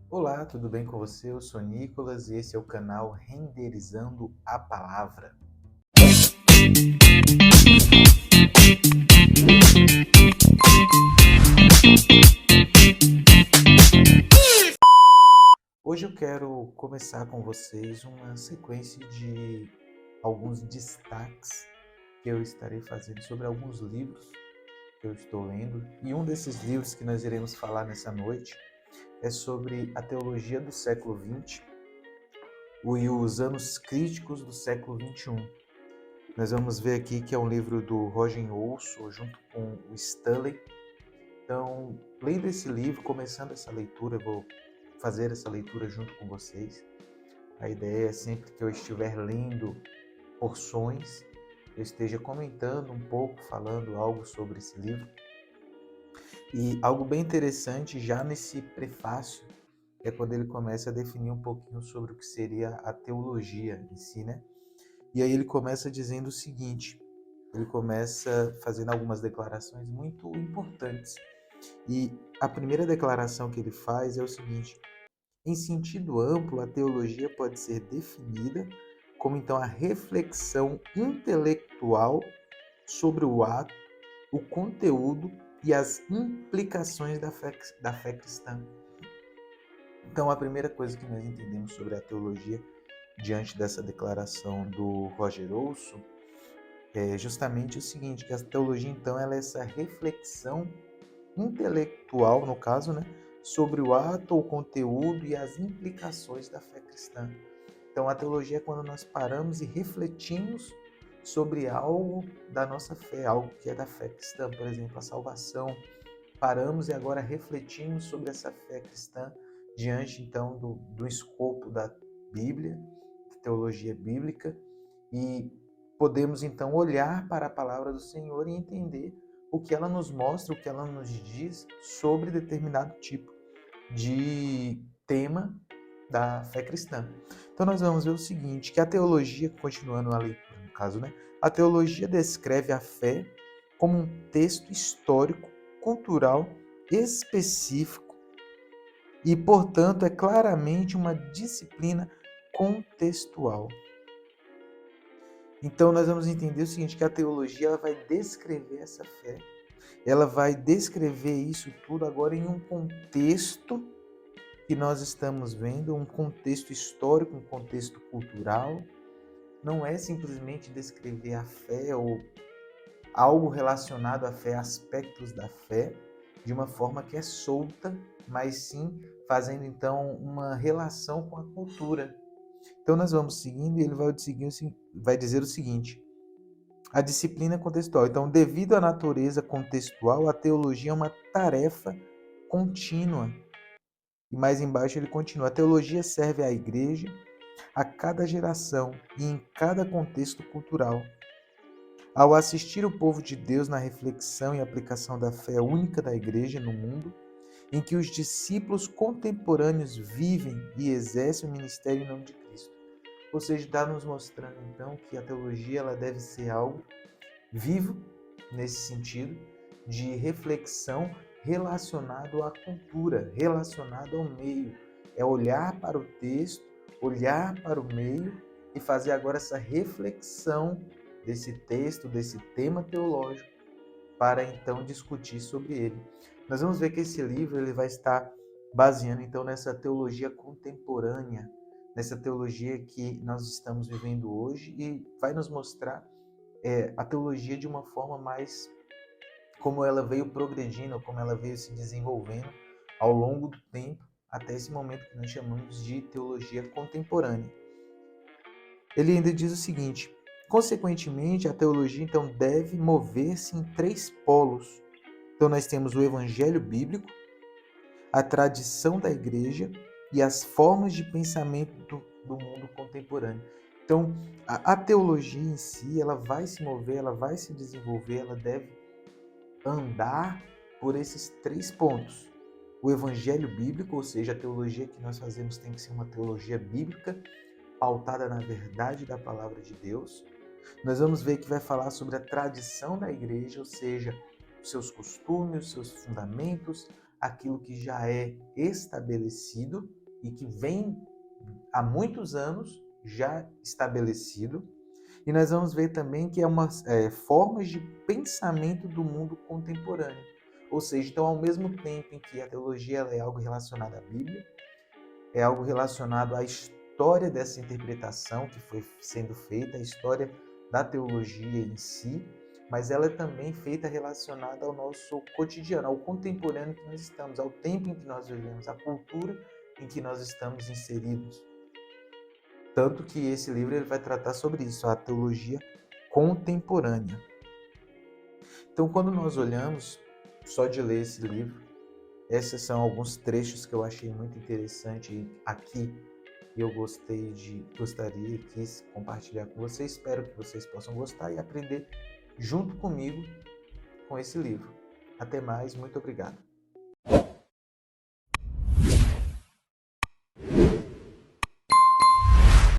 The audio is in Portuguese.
Olá, tudo bem com você? Eu sou Nicolas e esse é o canal Renderizando a Palavra. Hoje eu quero começar com vocês uma sequência de alguns destaques que eu estarei fazendo sobre alguns livros que eu estou lendo. E um desses livros que nós iremos falar nessa noite é sobre a teologia do século XX e os anos críticos do século XXI. Nós vamos ver aqui que é um livro do Roger Olson, junto com o Stanley. Então, lendo esse livro, começando essa leitura, eu vou fazer essa leitura junto com vocês. A ideia é sempre que eu estiver lendo porções, eu esteja comentando um pouco, falando algo sobre esse livro. E algo bem interessante já nesse prefácio é quando ele começa a definir um pouquinho sobre o que seria a teologia em si, né? E aí ele começa dizendo o seguinte, ele começa fazendo algumas declarações muito importantes. E a primeira declaração que ele faz é o seguinte: em sentido amplo, a teologia pode ser definida como então a reflexão intelectual sobre o ato, o conteúdo e as implicações da fé cristã. Então, a primeira coisa que nós entendemos sobre a teologia diante dessa declaração do Roger Olson é justamente o seguinte, que a teologia então ela é essa reflexão intelectual, no caso, né, sobre o ato, o conteúdo e as implicações da fé cristã. Então, a teologia é quando nós paramos e refletimos sobre algo da nossa fé, algo que é da fé cristã, por exemplo, a salvação. Paramos e agora refletimos sobre essa fé cristã diante, então, do escopo da Bíblia, da teologia bíblica, e podemos, então, olhar para a palavra do Senhor e entender o que ela nos mostra, o que ela nos diz sobre determinado tipo de tema da fé cristã. Então nós vamos ver o seguinte, que a teologia, continuando a leitura no caso, né? A teologia descreve a fé como um texto histórico, cultural, específico e, portanto, é claramente uma disciplina contextual. Então nós vamos entender o seguinte, que a teologia ela vai descrever essa fé, ela vai descrever isso tudo agora em um contexto que nós estamos vendo, um contexto histórico, um contexto cultural. Não é simplesmente descrever a fé ou algo relacionado à fé, aspectos da fé, de uma forma que é solta, mas sim fazendo então uma relação com a cultura. Então nós vamos seguindo e ele vai dizer o seguinte: a disciplina contextual. Então, devido à natureza contextual, a teologia é uma tarefa contínua. E mais embaixo ele continua: a teologia serve à igreja, a cada geração e em cada contexto cultural. Ao assistir o povo de Deus na reflexão e aplicação da fé única da igreja no mundo, em que os discípulos contemporâneos vivem e exercem o ministério em nome de Cristo. Ou seja, está nos mostrando então que a teologia ela deve ser algo vivo nesse sentido de reflexão relacionado à cultura, relacionado ao meio. É olhar para o texto, olhar para o meio e fazer agora essa reflexão desse texto, desse tema teológico, para então discutir sobre ele. Nós vamos ver que esse livro ele vai estar baseando então nessa teologia contemporânea, nessa teologia que nós estamos vivendo hoje e vai nos mostrar a teologia de uma forma mais como ela veio progredindo, como ela veio se desenvolvendo ao longo do tempo, até esse momento que nós chamamos de teologia contemporânea. Ele ainda diz o seguinte: consequentemente, a teologia então deve mover-se em três polos. Então nós temos o evangelho bíblico, a tradição da igreja e as formas de pensamento do mundo contemporâneo. Então, a teologia em si, ela vai se mover, ela vai se desenvolver, ela deve andar por esses três pontos. O evangelho bíblico, ou seja, a teologia que nós fazemos tem que ser uma teologia bíblica, pautada na verdade da palavra de Deus. Nós vamos ver que vai falar sobre a tradição da igreja, ou seja, os seus costumes, os seus fundamentos, aquilo que já é estabelecido. e que vem há muitos anos já estabelecido. E nós vamos ver também que formas de pensamento do mundo contemporâneo. Ou seja, então, ao mesmo tempo em que a teologia ela é algo relacionado à Bíblia, é algo relacionado à história dessa interpretação que foi sendo feita, a história da teologia em si, mas ela é também feita relacionada ao nosso cotidiano, ao contemporâneo que nós estamos, ao tempo em que nós vivemos, à cultura em que nós estamos inseridos. Tanto que esse livro ele vai tratar sobre isso, a teologia contemporânea. Então, quando nós olhamos, só de ler esse livro, esses são alguns trechos que eu achei muito interessante aqui e eu gostaria e quis compartilhar com vocês. Espero que vocês possam gostar e aprender junto comigo com esse livro. Até mais, muito obrigado.